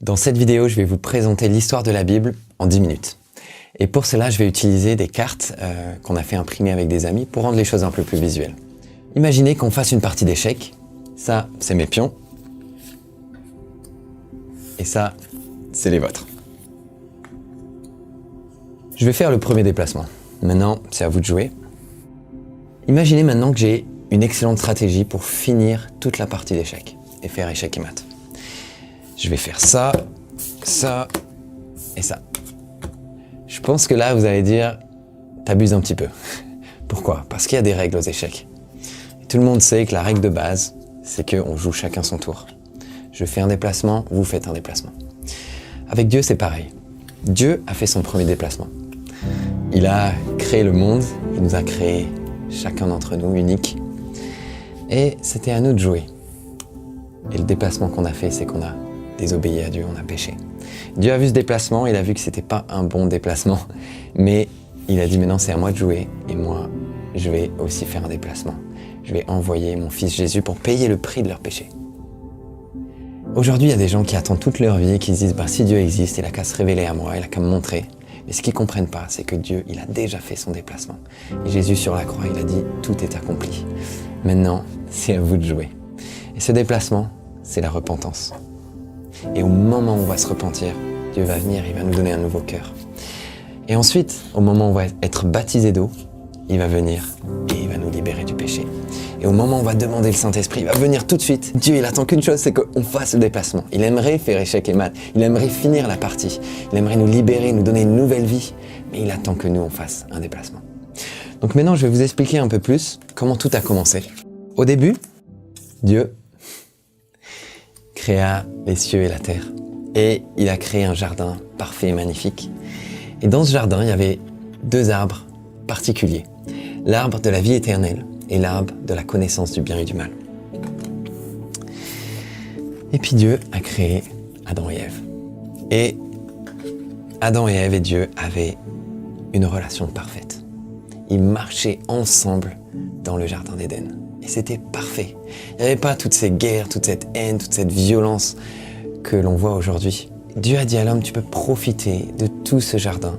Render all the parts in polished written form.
Dans cette vidéo, je vais vous présenter l'histoire de la Bible en 10 minutes. Et pour cela, je vais utiliser des cartes qu'on a fait imprimer avec des amis pour rendre les choses un peu plus visuelles. Imaginez qu'on fasse une partie d'échecs. Ça, c'est mes pions. Et ça, c'est les vôtres. Je vais faire le premier déplacement. Maintenant, c'est à vous de jouer. Imaginez maintenant que j'ai une excellente stratégie pour finir toute la partie d'échecs et faire échec et mat. Je vais faire ça, ça et ça. Je pense que là, vous allez dire, t'abuses un petit peu. Pourquoi? Parce qu'il y a des règles aux échecs. Et tout le monde sait que la règle de base, c'est qu'on joue chacun son tour. Je fais un déplacement, vous faites un déplacement. Avec Dieu, c'est pareil. Dieu a fait son premier déplacement. Il a créé le monde, il nous a créé chacun d'entre nous unique. Et c'était à nous de jouer. Et le déplacement qu'on a fait, c'est qu'on a désobéi à Dieu, on a péché. Dieu a vu ce déplacement, il a vu que c'était pas un bon déplacement, mais il a dit maintenant c'est à moi de jouer, et moi je vais aussi faire un déplacement. Je vais envoyer mon fils Jésus pour payer le prix de leur péché. Aujourd'hui, il y a des gens qui attendent toute leur vie et qui se disent si Dieu existe, il a qu'à se révéler à moi, il a qu'à me montrer. Mais ce qu'ils ne comprennent pas, c'est que Dieu, il a déjà fait son déplacement. Et Jésus sur la croix, il a dit tout est accompli. Maintenant, c'est à vous de jouer. Et ce déplacement, c'est la repentance. Et au moment où on va se repentir, Dieu va venir, il va nous donner un nouveau cœur. Et ensuite, au moment où on va être baptisé d'eau, il va venir et il va nous libérer du péché. Et au moment où on va demander le Saint-Esprit, il va venir tout de suite. Dieu, il attend qu'une chose, c'est qu'on fasse le déplacement. Il aimerait faire échec et mat. Il aimerait finir la partie. Il aimerait nous libérer, nous donner une nouvelle vie. Mais il attend que nous, on fasse un déplacement. Donc maintenant, je vais vous expliquer un peu plus comment tout a commencé. Au début, Dieu créa les cieux et la terre. Et il a créé un jardin parfait et magnifique. Et dans ce jardin, il y avait deux arbres particuliers. L'arbre de la vie éternelle et l'arbre de la connaissance du bien et du mal. Et puis Dieu a créé Adam et Ève. Et Adam et Ève et Dieu avaient une relation parfaite. Ils marchaient ensemble dans le jardin d'Éden. Et c'était parfait. Il n'y avait pas toutes ces guerres, toute cette haine, toute cette violence que l'on voit aujourd'hui. Dieu a dit à l'homme, tu peux profiter de tout ce jardin,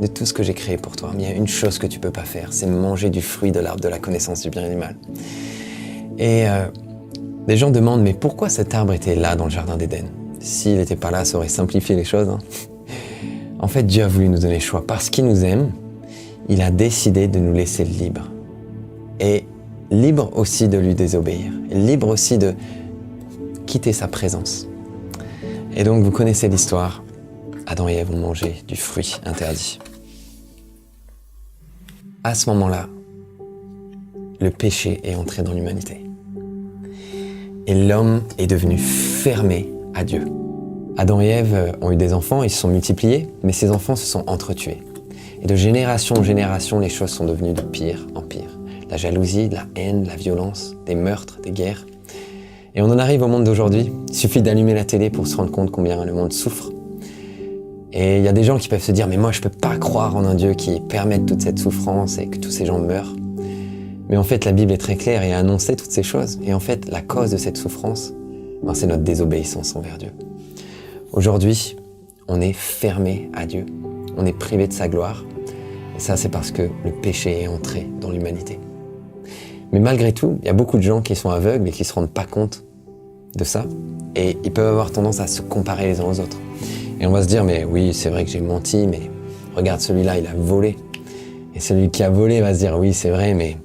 de tout ce que j'ai créé pour toi. Mais il y a une chose que tu ne peux pas faire, c'est manger du fruit de l'arbre de la connaissance du bien et du mal. Et des gens demandent, mais pourquoi cet arbre était là dans le jardin d'Éden? S'il n'était pas là, ça aurait simplifié les choses. En fait, Dieu a voulu nous donner le choix. Parce qu'il nous aime, il a décidé de nous laisser libre. Et libre aussi de lui désobéir. Libre aussi de quitter sa présence. Et donc, vous connaissez l'histoire. Adam et Ève ont mangé du fruit interdit. À ce moment-là, le péché est entré dans l'humanité. Et l'homme est devenu fermé à Dieu. Adam et Ève ont eu des enfants, ils se sont multipliés, mais ces enfants se sont entretués. Et de génération en génération, les choses sont devenues de pire en pire. La jalousie, la haine, la violence, des meurtres, des guerres. Et on en arrive au monde d'aujourd'hui. Il suffit d'allumer la télé pour se rendre compte combien le monde souffre. Et il y a des gens qui peuvent se dire « mais moi je peux pas croire en un Dieu qui permette toute cette souffrance et que tous ces gens meurent ». Mais en fait la Bible est très claire et a annoncé toutes ces choses. Et en fait la cause de cette souffrance, c'est notre désobéissance envers Dieu. Aujourd'hui, on est fermé à Dieu. On est privé de sa gloire. Et ça c'est parce que le péché est entré dans l'humanité. Mais malgré tout, il y a beaucoup de gens qui sont aveugles et qui ne se rendent pas compte de ça. Et ils peuvent avoir tendance à se comparer les uns aux autres. Et on va se dire, mais oui, c'est vrai que j'ai menti, mais regarde celui-là, il a volé. Et celui qui a volé va se dire, oui, c'est vrai, mais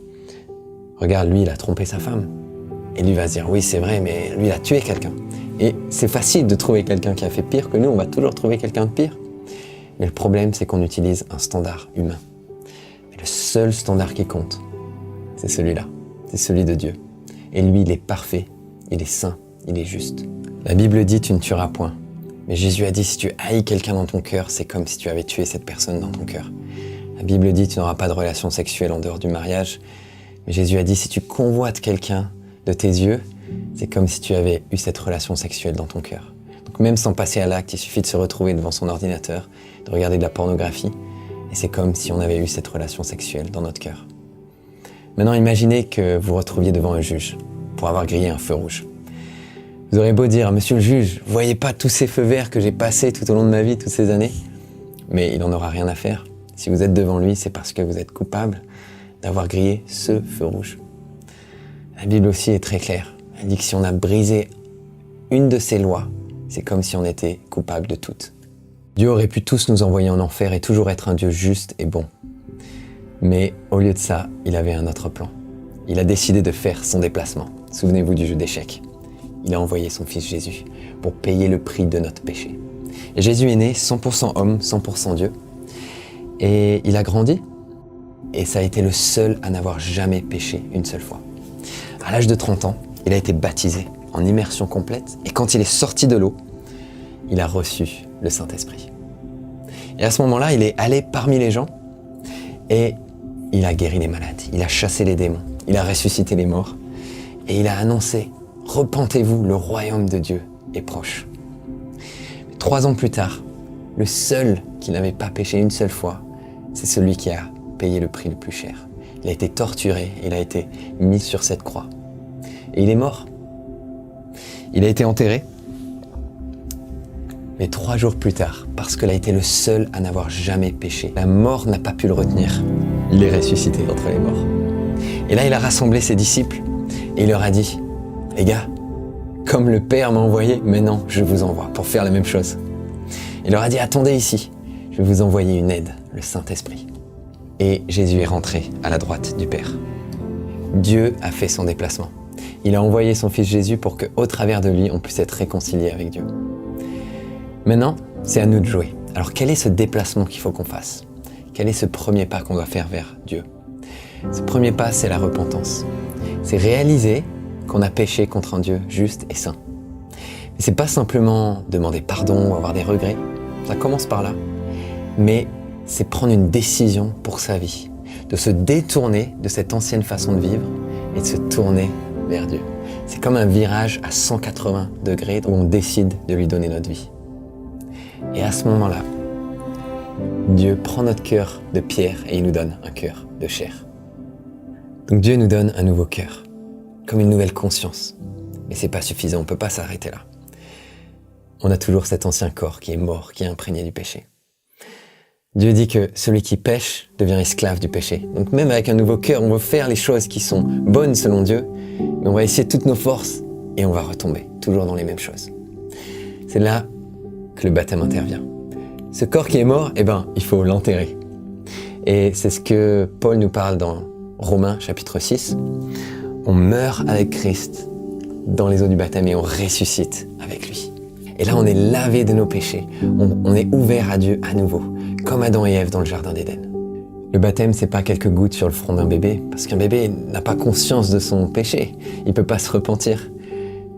regarde, lui, il a trompé sa femme. Et lui va se dire, oui, c'est vrai, mais lui, il a tué quelqu'un. Et c'est facile de trouver quelqu'un qui a fait pire que nous, on va toujours trouver quelqu'un de pire. Mais le problème, c'est qu'on utilise un standard humain. Mais le seul standard qui compte, c'est celui-là. C'est celui de Dieu. Et lui, il est parfait, il est saint, il est juste. La Bible dit, tu ne tueras point. Mais Jésus a dit, si tu haïs quelqu'un dans ton cœur, c'est comme si tu avais tué cette personne dans ton cœur. La Bible dit, tu n'auras pas de relation sexuelle en dehors du mariage. Mais Jésus a dit, si tu convoites quelqu'un de tes yeux, c'est comme si tu avais eu cette relation sexuelle dans ton cœur. Donc même sans passer à l'acte, il suffit de se retrouver devant son ordinateur, de regarder de la pornographie, et c'est comme si on avait eu cette relation sexuelle dans notre cœur. Maintenant, imaginez que vous vous retrouviez devant un juge pour avoir grillé un feu rouge. Vous aurez beau dire, monsieur le juge, vous voyez pas tous ces feux verts que j'ai passés tout au long de ma vie, toutes ces années? Mais il n'en aura rien à faire. Si vous êtes devant lui, c'est parce que vous êtes coupable d'avoir grillé ce feu rouge. La Bible aussi est très claire. Elle dit que si on a brisé une de ses lois, c'est comme si on était coupable de toutes. Dieu aurait pu tous nous envoyer en enfer et toujours être un Dieu juste et bon. Mais au lieu de ça, il avait un autre plan. Il a décidé de faire son déplacement. Souvenez-vous du jeu d'échecs. Il a envoyé son fils Jésus pour payer le prix de notre péché. Et Jésus est né 100% homme, 100% Dieu. Et il a grandi. Et ça a été le seul à n'avoir jamais péché une seule fois. À l'âge de 30 ans, il a été baptisé en immersion complète. Et quand il est sorti de l'eau, il a reçu le Saint-Esprit. Et à ce moment-là, il est allé parmi les gens et il a guéri les malades. Il a chassé les démons. Il a ressuscité les morts. Et il a annoncé: repentez-vous, le royaume de Dieu est proche. 3 ans plus tard, le seul qui n'avait pas péché une seule fois, c'est celui qui a payé le prix le plus cher. Il a été torturé, il a été mis sur cette croix. Et il est mort. Il a été enterré. Mais 3 jours plus tard, parce qu'il a été le seul à n'avoir jamais péché, la mort n'a pas pu le retenir. Il est ressuscité d'entre les morts. Et là, il a rassemblé ses disciples et il leur a dit: les gars, comme le Père m'a envoyé, maintenant je vous envoie pour faire la même chose. Il leur a dit: attendez ici, je vais vous envoyer une aide, le Saint-Esprit. Et Jésus est rentré à la droite du Père. Dieu a fait son déplacement. Il a envoyé son Fils Jésus pour qu'au travers de lui, on puisse être réconcilié avec Dieu. Maintenant, c'est à nous de jouer. Alors quel est ce déplacement qu'il faut qu'on fasse? Quel est ce premier pas qu'on doit faire vers Dieu? Ce premier pas, c'est la repentance. C'est réaliser qu'on a péché contre un Dieu juste et saint. Mais c'est pas simplement demander pardon ou avoir des regrets. Ça commence par là. Mais c'est prendre une décision pour sa vie, de se détourner de cette ancienne façon de vivre et de se tourner vers Dieu. C'est comme un virage à 180 degrés où on décide de lui donner notre vie. Et à ce moment-là, Dieu prend notre cœur de pierre et il nous donne un cœur de chair. Donc Dieu nous donne un nouveau cœur, comme une nouvelle conscience. Mais c'est pas suffisant, on peut pas s'arrêter là. On a toujours cet ancien corps qui est mort, qui est imprégné du péché. Dieu dit que celui qui pêche devient esclave du péché. Donc même avec un nouveau cœur, on veut faire les choses qui sont bonnes selon Dieu, mais on va essayer toutes nos forces et on va retomber, toujours dans les mêmes choses. C'est là que le baptême intervient. Ce corps qui est mort, il faut l'enterrer. Et c'est ce que Paul nous parle dans Romains chapitre 6. On meurt avec Christ dans les eaux du baptême et on ressuscite avec lui. Et là, on est lavé de nos péchés. On est ouvert à Dieu à nouveau, comme Adam et Ève dans le jardin d'Éden. Le baptême, c'est pas quelques gouttes sur le front d'un bébé, parce qu'un bébé n'a pas conscience de son péché. Il peut pas se repentir.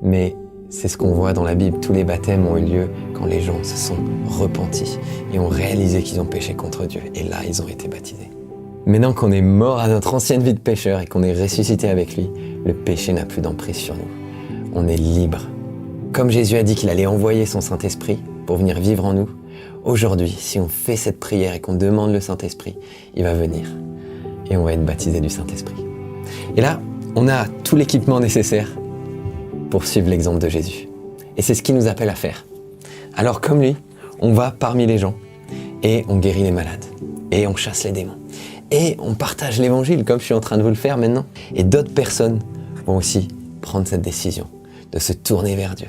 Mais c'est ce qu'on voit dans la Bible. Tous les baptêmes ont eu lieu quand les gens se sont repentis et ont réalisé qu'ils ont péché contre Dieu. Et là, ils ont été baptisés. Maintenant qu'on est mort à notre ancienne vie de pécheur et qu'on est ressuscité avec lui, le péché n'a plus d'emprise sur nous. On est libre. Comme Jésus a dit qu'il allait envoyer son Saint-Esprit pour venir vivre en nous, aujourd'hui, si on fait cette prière et qu'on demande le Saint-Esprit, il va venir et on va être baptisé du Saint-Esprit. Et là, on a tout l'équipement nécessaire pour suivre l'exemple de Jésus. Et c'est ce qu'il nous appelle à faire. Alors comme lui, on va parmi les gens et on guérit les malades et on chasse les démons. Et on partage l'évangile comme je suis en train de vous le faire maintenant. Et d'autres personnes vont aussi prendre cette décision de se tourner vers Dieu,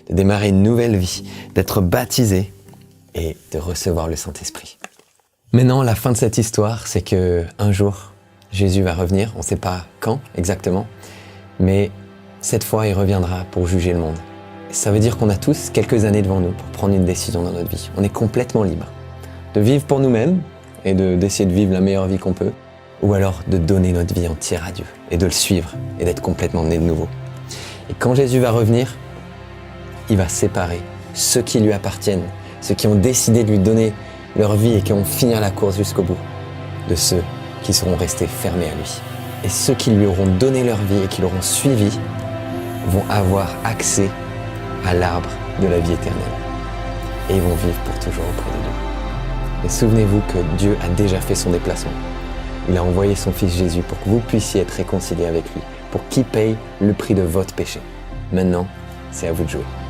de démarrer une nouvelle vie, d'être baptisé et de recevoir le Saint-Esprit. Maintenant, la fin de cette histoire, c'est que un jour, Jésus va revenir. On ne sait pas quand exactement, mais cette fois, il reviendra pour juger le monde. Et ça veut dire qu'on a tous quelques années devant nous pour prendre une décision dans notre vie. On est complètement libre de vivre pour nous-mêmes et d'essayer de vivre la meilleure vie qu'on peut, ou alors de donner notre vie entière à Dieu et de le suivre et d'être complètement né de nouveau. Et quand Jésus va revenir, il va séparer ceux qui lui appartiennent, ceux qui ont décidé de lui donner leur vie et qui vont finir la course jusqu'au bout, de ceux qui seront restés fermés à lui. Et ceux qui lui auront donné leur vie et qui l'auront suivi vont avoir accès à l'arbre de la vie éternelle. Et ils vont vivre pour toujours auprès de Dieu. Et souvenez-vous que Dieu a déjà fait son déplacement. Il a envoyé son Fils Jésus pour que vous puissiez être réconciliés avec lui, pour qu'il paye le prix de votre péché. Maintenant, C'est à vous de jouer.